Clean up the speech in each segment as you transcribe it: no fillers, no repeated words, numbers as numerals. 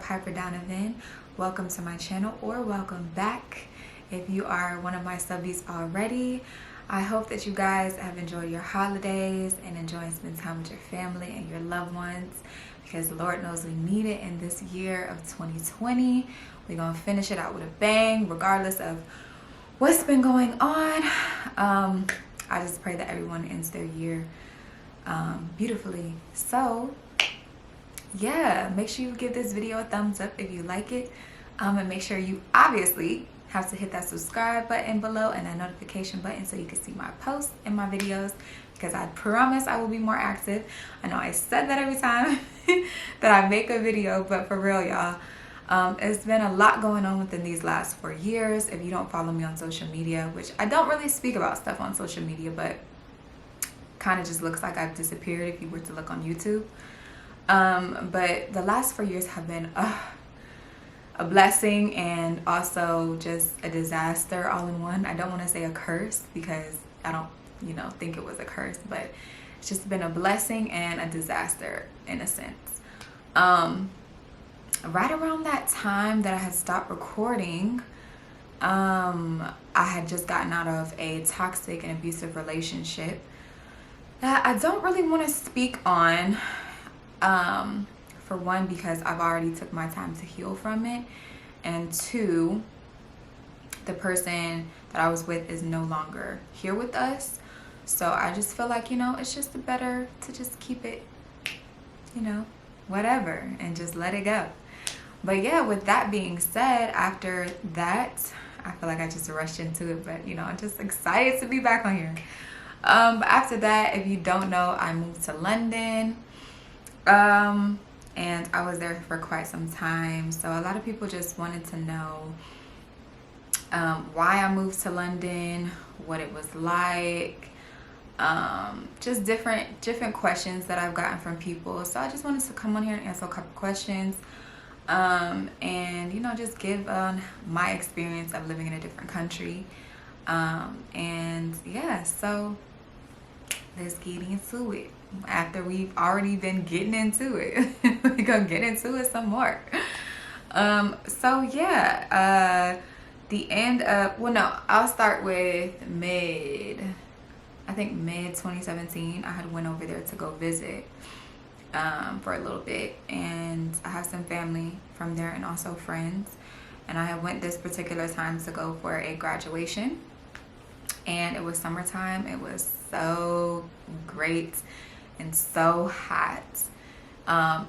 Piper Donovan. Welcome to my channel, or welcome back if you are one of my subbies already. I hope that you guys have enjoyed your holidays and enjoying spending time with your family and your loved ones, because Lord knows we need it in this year of 2020. We're gonna finish it out with a bang regardless of what's been going on. I just pray that everyone ends their year beautifully. So yeah, make sure you give this video a thumbs up if you like it, and make sure you obviously have to hit that subscribe button below and that notification button so you can see my posts and my videos, because I promise I will be more active. I know I said that every time that I make a video, but for real, y'all, it's been a lot going on within these last 4 years. If you don't follow me on social media, which I don't really speak about stuff on social media, but kind of just looks like I've disappeared if you were to look on YouTube. But the last 4 years have been a blessing and also just a disaster all in one. I don't want to say a curse because I don't, think it was a curse, but it's just been a blessing and a disaster in a sense. Right around that time that I had stopped recording, I had just gotten out of a toxic and abusive relationship that I don't really want to speak on. For one, because I've already took my time to heal from it, and two, the person that I was with is no longer here with us. So I just feel like, it's just better to just keep it, whatever, and just let it go. But yeah, with that being said, after that, I feel like I just rushed into it, but I'm just excited to be back on here. After that, if you don't know, I moved to London. And I was there for quite some time. So a lot of people just wanted to know why I moved to London, what it was like, just different questions that I've gotten from people. So I just wanted to come on here and answer a couple questions, and just give my experience of living in a different country. And yeah, so let's get into it. After we've already been getting into it, we're gonna get into it some more. So yeah, the end of, I'll start with mid 2017. I had went over there to go visit for a little bit, and I have some family from there and also friends, and I went this particular time to go for a graduation, and it was summertime. It was so great and so hot.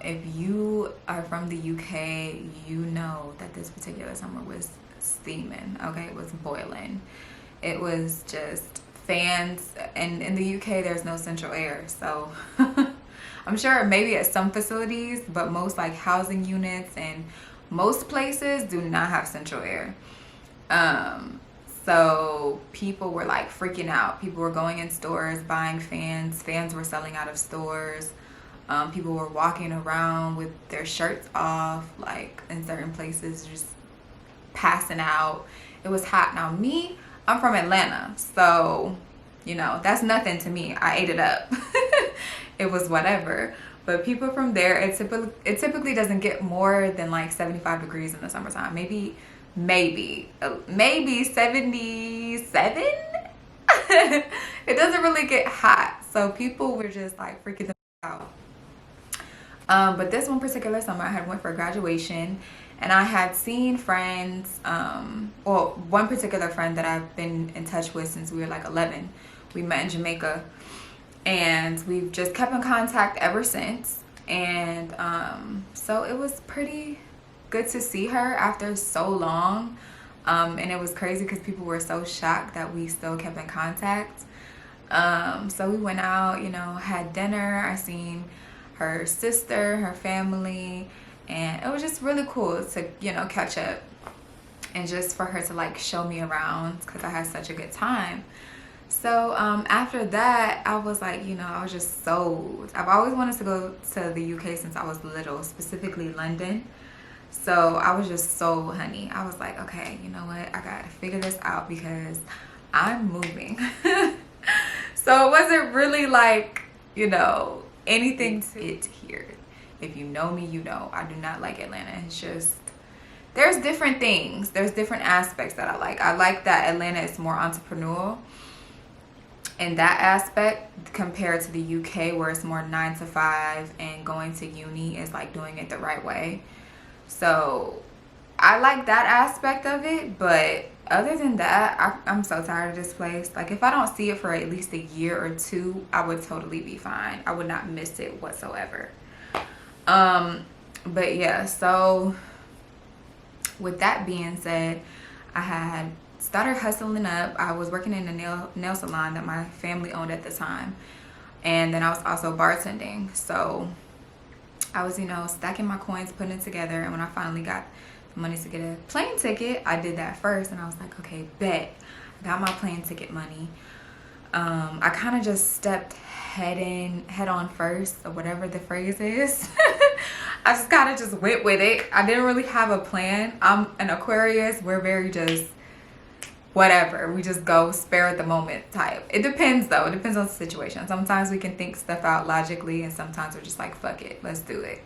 If you are from the UK, you know that this particular summer was steaming. Okay, it was boiling. It was just fans, and in the UK there's no central air, so I'm sure maybe at some facilities, but most like housing units and most places do not have central air. So people were like freaking out. People were going in stores buying fans. Fans were selling out of stores. People were walking around with their shirts off, like in certain places, just passing out. It was hot. Now me, I'm from Atlanta, so that's nothing to me. I ate it up. It was whatever. But people from there, it typically doesn't get more than like 75 degrees in the summertime. Maybe 77. It doesn't really get hot, so people were just like freaking out. But this one particular summer, I had went for graduation, and I had seen friends, one particular friend that I've been in touch with since we were like 11. We met in Jamaica, and we've just kept in contact ever since. And so it was pretty good to see her after so long, and it was crazy because people were so shocked that we still kept in contact. So we went out, had dinner. I seen her sister, her family, and it was just really cool to catch up, and just for her to like show me around, because I had such a good time. So after that, I was like, I was just sold. I've always wanted to go to the UK since I was little, specifically London. So I was just sold, honey. I was like, okay, you know what? I gotta figure this out because I'm moving. So it wasn't really like, anything to it here. If you know me, you know I do not like Atlanta. It's just, there's different things. There's different aspects that I like. I like that Atlanta is more entrepreneurial in that aspect compared to the UK, where it's more 9 to 5 and going to uni is like doing it the right way. So I like that aspect of it, but other than that, I'm so tired of this place. Like, if I don't see it for at least a year or two, I would totally be fine. I would not miss it whatsoever. But yeah, so with that being said, I had started hustling up. I was working in a nail salon that my family owned at the time, and then I was also bartending. So I was, you know, stacking my coins, putting it together, and when I finally got the money to get a plane ticket, I did that first, and I was like, okay, bet. I got my plane ticket money. I kind of just stepped head on first, or whatever the phrase is. I just kind of just went with it. I didn't really have a plan. I'm an Aquarius. We're very just whatever. We just go spare at the moment type. It depends though. It depends on the situation. Sometimes we can think stuff out logically, and sometimes we're just like, fuck it, let's do it.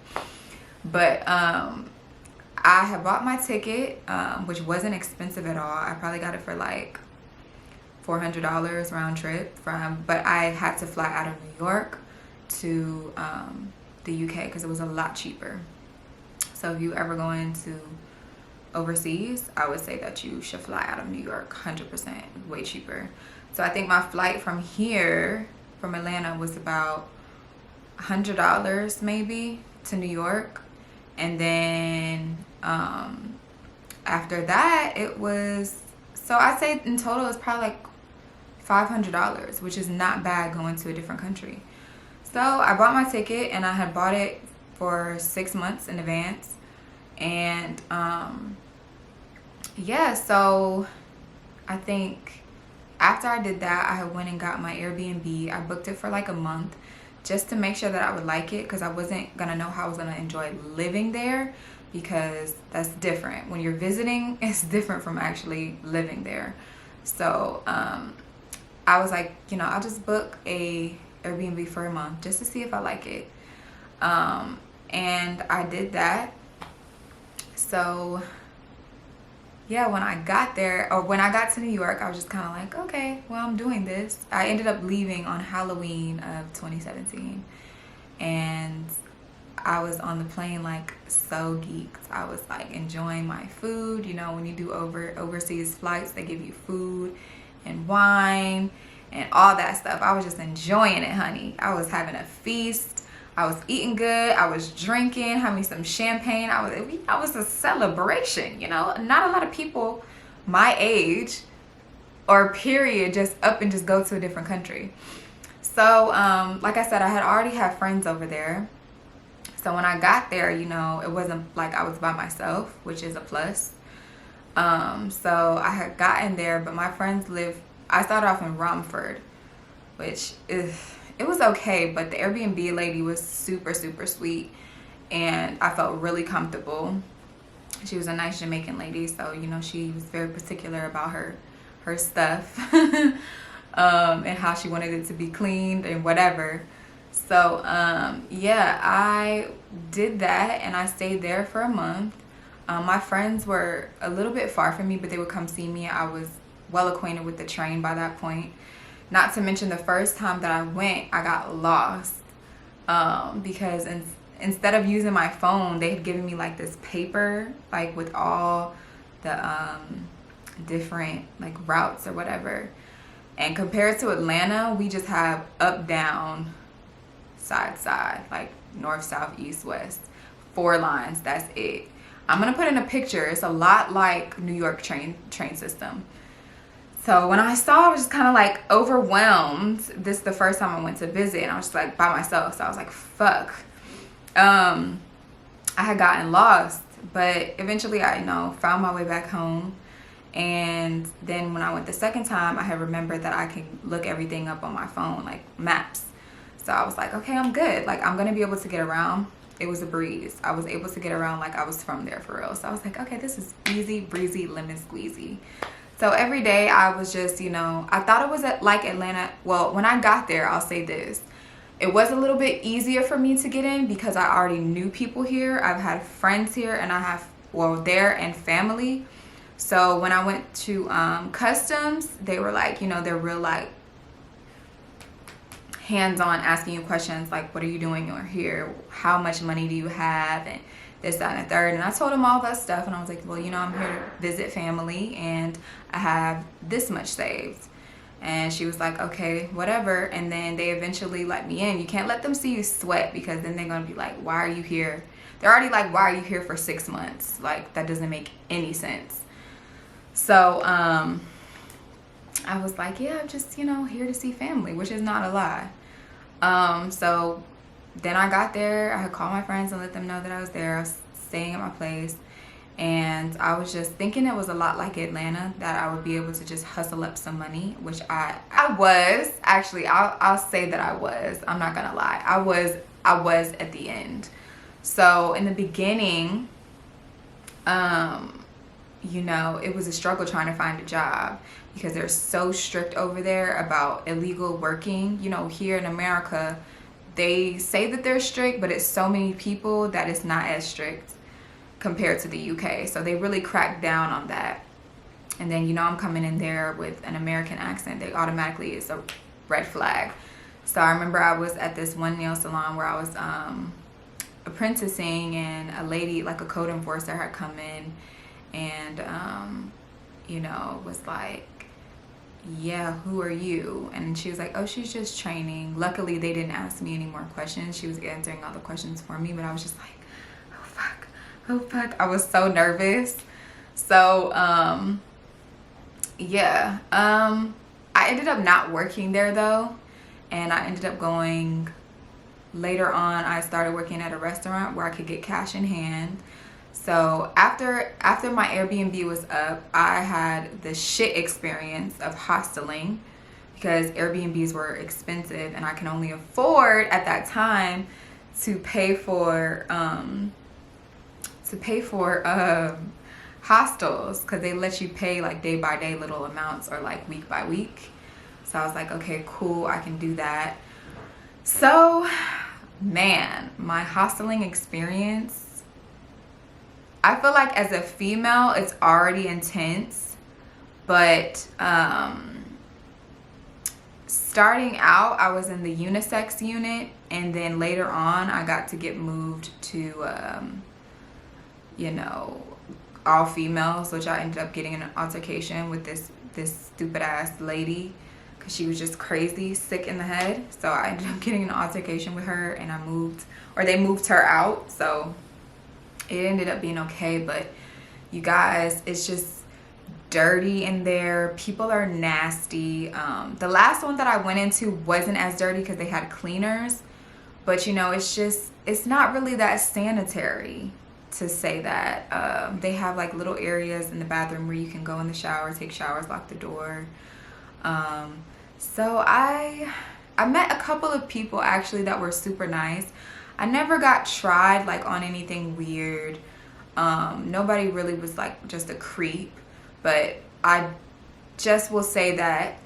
But I had bought my ticket, which wasn't expensive at all. I probably got it for like $400 round trip but I had to fly out of New York to the UK because it was a lot cheaper. So if you ever go into overseas, I would say that you should fly out of New York. 100% way cheaper. So I think my flight from here, from Atlanta, was about $100 maybe to New York, and then after that it was, so I'd say in total it's probably like $500, which is not bad going to a different country. So I bought my ticket, and I had bought it for 6 months in advance. And yeah, so I think after I did that, I went and got my Airbnb. I booked it for like a month just to make sure that I would like it, because I wasn't gonna know how I was gonna enjoy living there, because that's different. When you're visiting, it's different from actually living there. So I was like, you know, I'll just book a Airbnb for a month just to see if I like it. And I did that. So yeah, when I got there, or when I got to New York, I was just kind of like, okay, well, I'm doing this. I ended up leaving on Halloween of 2017, and I was on the plane like so geeked. I was like enjoying my food. You know, when you do overseas flights, they give you food and wine and all that stuff. I was just enjoying it, honey. I was having a feast. I was eating good. I was drinking, having some champagne. It was a celebration, you know. Not a lot of people my age or period just up and just go to a different country. So like I said, I had already had friends over there. So when I got there, you know, it wasn't like I was by myself, which is a plus. So I had gotten there, but my friends I started off in Romford, which it was okay, but the Airbnb lady was super, super sweet, and I felt really comfortable. She was a nice Jamaican lady, so, you know, she was very particular about her stuff and how she wanted it to be cleaned and whatever. So yeah, I did that, and I stayed there for a month. My friends were a little bit far from me, but they would come see me. I was well acquainted with the train by that point. Not to mention, the first time that I went, I got lost because instead of using my phone, they had given me like this paper, like with all the different like routes or whatever. And compared to Atlanta, we just have up, down, side, side, like north, south, east, west, 4 lines. That's it. I'm gonna put in a picture. It's a lot like New York train system. So when I saw, I was just kind of like overwhelmed. This is the first time I went to visit, and I was just like by myself. So I was like, fuck. I had gotten lost, but eventually I, you know, found my way back home. And then when I went the second time, I had remembered that I can look everything up on my phone, like maps. So I was like, okay, I'm good. Like, I'm gonna be able to get around. It was a breeze. I was able to get around like I was from there for real. So I was like, okay, this is easy breezy, lemon squeezy. So every day I was just, you know, I thought it was like Atlanta. Well, when I got there, I'll say this. It was a little bit easier for me to get in because I already knew people here. I've had friends here, and I have, well, there, and family. So when I went to customs, they were like, you know, they're real like hands-on, asking you questions like, what are you doing over here? How much money do you have? And this, that, and the third. And I told them all that stuff, and I was like, well, you know, I'm here to visit family, and I have this much saved. And she was like, okay, whatever. And then they eventually let me in. You can't let them see you sweat, because then they're gonna be like, why are you here? They're already like, why are you here for 6 months? Like, that doesn't make any sense. So I was like, yeah, I'm just, you know, here to see family, which is not a lie. So then I got there. I had called my friends and let them know that I was there. I was staying at my place. And I was just thinking it was a lot like Atlanta, that I would be able to just hustle up some money, which I was. Actually, I'll say that I was. I'm not gonna lie. I was at the end. So in the beginning, you know, it was a struggle trying to find a job, because they're so strict over there about illegal working. You know, here in America, they say that they're strict, but it's so many people that it's not as strict compared to the UK. So they really crack down on that. And then, you know, I'm coming in there with an American accent. They automatically, it's a red flag. So I remember I was at this one nail salon where I was apprenticing, and a lady, like a code enforcer, had come in and, you know, was like, yeah, who are you? And she was like, oh, she's just training. Luckily, they didn't ask me any more questions. She was answering all the questions for me, but I was just like, oh, fuck. Oh fuck, I was so nervous. So yeah, I ended up not working there though, and I ended up going later on. I started working at a restaurant where I could get cash in hand. So after my Airbnb was up, I had the shit experience of hosteling, because Airbnbs were expensive, and I can only afford at that time to pay for hostels, because they let you pay like day by day little amounts, or like week by week. So I was like, okay, cool, I can do that. So man, my hosteling experience, I feel like as a female it's already intense, but starting out I was in the unisex unit, and then later on I got to get moved to you know, all females, which I ended up getting in an altercation with this stupid ass lady, because she was just crazy, sick in the head. So I ended up getting an altercation with her, and they moved her out. So it ended up being okay. But you guys, it's just dirty in there. People are nasty. The last one that I went into wasn't as dirty because they had cleaners, but you know, it's not really that sanitary to say that. They have like little areas in the bathroom where you can go in the shower, take showers, lock the door. So I met a couple of people actually that were super nice. I never got tried like on anything weird. Nobody really was like just a creep, but I just will say that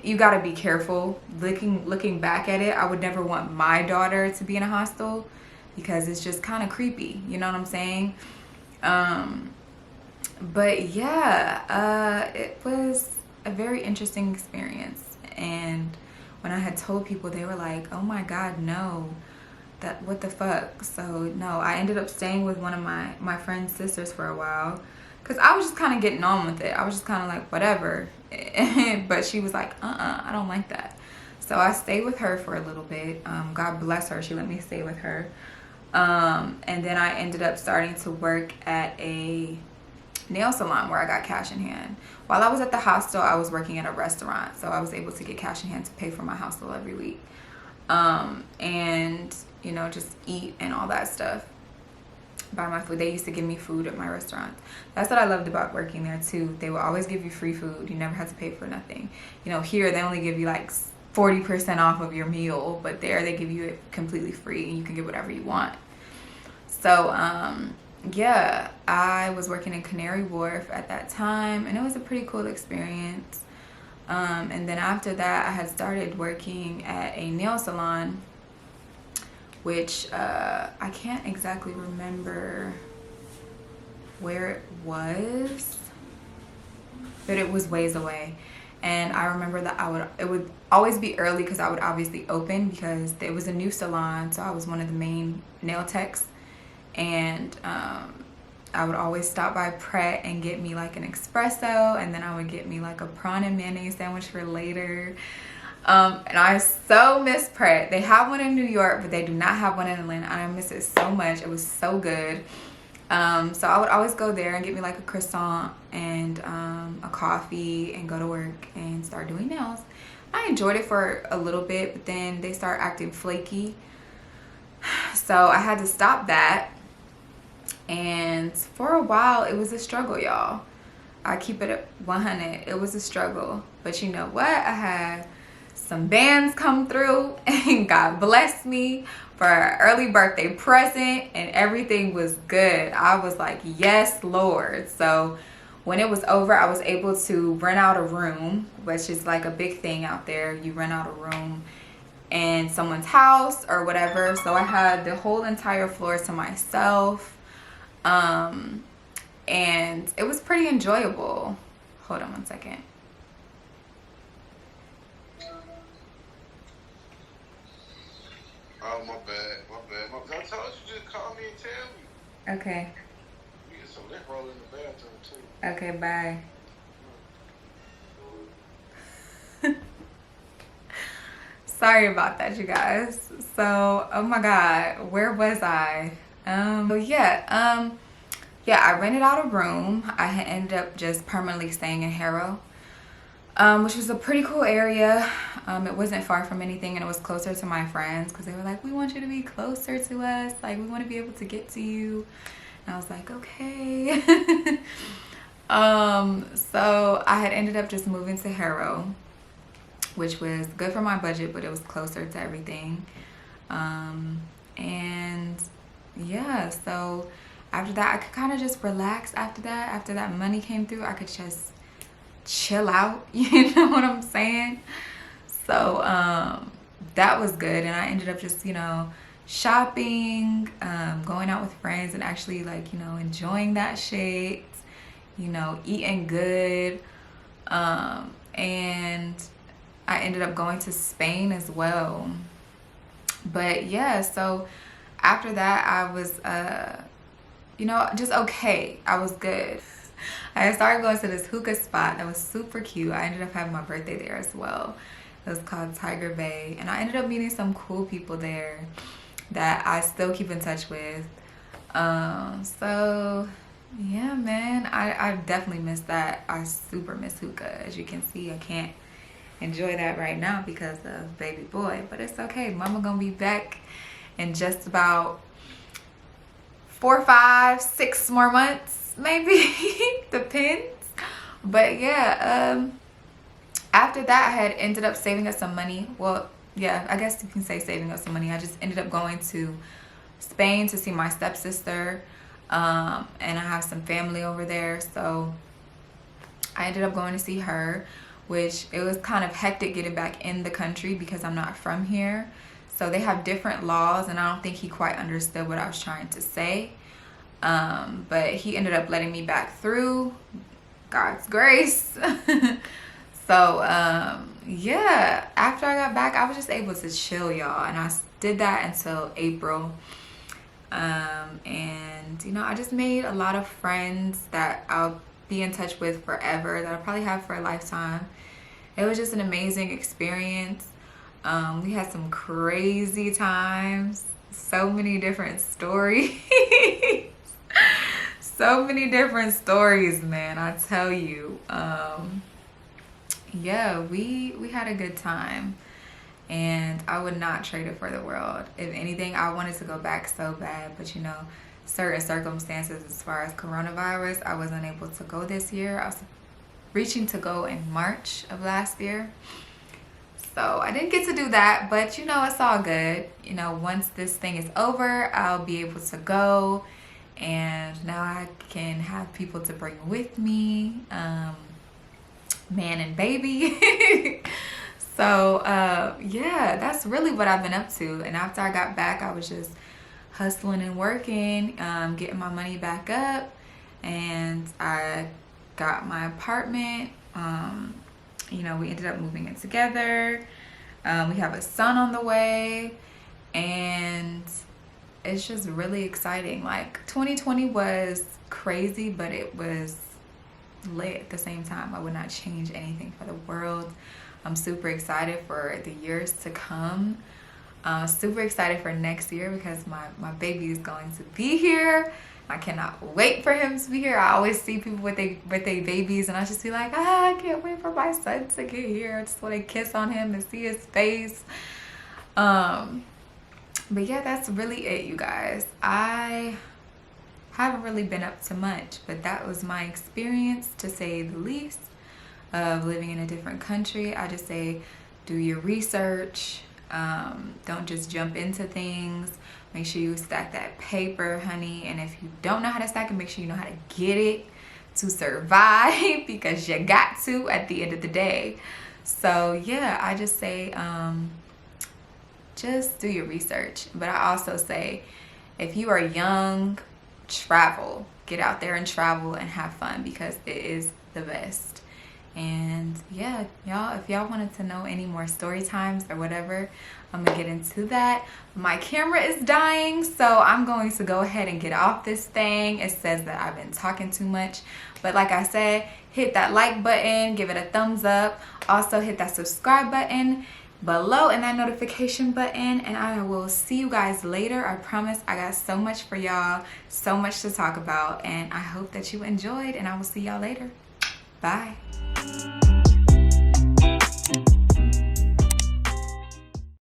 you got to be careful. Looking back at it, I would never want my daughter to be in a hostel, because it's just kind of creepy, you know what I'm saying? But yeah, it was a very interesting experience. And when I had told people, they were like, oh my god, no, that, what the fuck? So no, I ended up staying with one of my friend's sisters for a while, because I was just kind of getting on with it. I was just kind of like, whatever. But she was like, I don't like that. So I stayed with her for a little bit. God bless her, she let me stay with her. And then I ended up starting to work at a nail salon where I got cash in hand. While I was at the hostel, I was working at a restaurant, so I was able to get cash in hand to pay for my hostel every week. And you know, just eat and all that stuff. Buy my food. They used to give me food at my restaurant. That's what I loved about working there too. They would always give you free food. You never had to pay for nothing. You know, here they only give you like 40% off of your meal, but there they give you it completely free, and you can get whatever you want. So yeah, I was working in Canary Wharf at that time, and it was a pretty cool experience. And then after that, I had started working at a nail salon, which I can't exactly remember where it was, but it was ways away. And I remember that it would always be early because I would obviously open because it was a new salon, so I was one of the main nail techs. And I would always stop by Pret and get me like an espresso, and then I would get me like a prawn and mayonnaise sandwich for later. And I so miss Pret. They have one in New York, but they do not have one in Atlanta. I miss it so much. It was so good. So I would always go there and get me like a croissant and a coffee and go to work and start doing nails. I enjoyed it for a little bit, but then they start acting flaky. So I had to stop that. And for a while, it was a struggle, y'all. I keep it at 100. It was a struggle. But you know what? I had some bands come through and God blessed me for an early birthday present, and everything was good. I was like, yes, Lord. So when it was over, I was able to rent out a room, which is like a big thing out there. You rent out a room in someone's house or whatever. So I had the whole entire floor to myself. And it was pretty enjoyable. Hold on one second. Oh, my bad. I told you, just call me and tell me. Okay. You get some lint roll in the bathroom, too. Okay, bye. Sorry about that, you guys. So, oh my God, where was I? Yeah, I rented out a room. I had ended up just permanently staying in Harrow, which was a pretty cool area. It wasn't far from anything, and it was closer to my friends because they were like, we want you to be closer to us. Like, we want to be able to get to you. And I was like, okay. So I had ended up just moving to Harrow, which was good for my budget, but it was closer to everything. And yeah, so after that, I could kind of just relax after that. After that money came through, I could just chill out, you know what I'm saying? So that was good. And I ended up just, you know, shopping, going out with friends and actually like, you know, enjoying that shit, you know, eating good. And I ended up going to Spain as well. But yeah, so after that, I was, you know, just okay. I was good. I started going to this hookah spot that was super cute. I ended up having my birthday there as well. It was called Tiger Bay. And I ended up meeting some cool people there that I still keep in touch with. So yeah, man, I definitely miss that. I super miss hookah. As you can see, I can't enjoy that right now because of baby boy, but it's okay. Mama gonna be back in just about 4, 5, 6 more months, maybe. Depends. But yeah, after that, I had ended up saving up some money. Well, yeah, I guess you can say saving up some money. I just ended up going to Spain to see my stepsister, and I have some family over there, so I ended up going to see her, which it was kind of hectic getting back in the country because I'm not from here. So they have different laws, and I don't think he quite understood what I was trying to say. But he ended up letting me back through, God's grace. So yeah, after I got back, I was just able to chill, y'all, and I did that until April. And you know, I just made a lot of friends that I'll be in touch with forever, that I'll probably have for a lifetime. It was just an amazing experience. We had some crazy times, so many different stories. So many different stories, man, I tell you. Yeah, we had a good time, and I would not trade it for the world. If anything, I wanted to go back so bad, but you know, certain circumstances as far as coronavirus, I wasn't able to go this year. I was reaching to go in March of last year, so I didn't get to do that, but you know, it's all good. You know, once this thing is over, I'll be able to go, and now I can have people to bring with me. man and baby. So yeah, that's really what I've been up to. And after I got back, I was just hustling and working, getting my money back up, and I got my apartment. You know, we ended up moving in together. We have a son on the way, and it's just really exciting. Like 2020 was crazy, but it was lit at the same time. I would not change anything for the world. I'm super excited for the years to come. Super excited for next year because my baby is going to be here. I cannot wait for him to be here. I always see people with their babies, and I just be like, I can't wait for my son to get here. I just want to kiss on him and see his face. But yeah, that's really it, you guys. I haven't really been up to much, but that was my experience, to say the least, of living in a different country. I just say, do your research. Don't just jump into things. Make sure you stack that paper, honey. And if you don't know how to stack it, make sure you know how to get it to survive, because you got to at the end of the day. So yeah, I just say, just do your research. But I also say, if you are young, travel. Get out there and travel and have fun, because it is the best. And yeah, y'all, if y'all wanted to know any more story times or whatever, I'm gonna get into that. My camera is dying, so I'm going to go ahead and get off this thing. It says that I've been talking too much, but like I said, hit that like button, give it a thumbs up. Also hit that subscribe button below and that notification button, and I will see you guys later. I promise I got so much for y'all, so much to talk about, and I hope that you enjoyed, and I will see y'all later. Bye.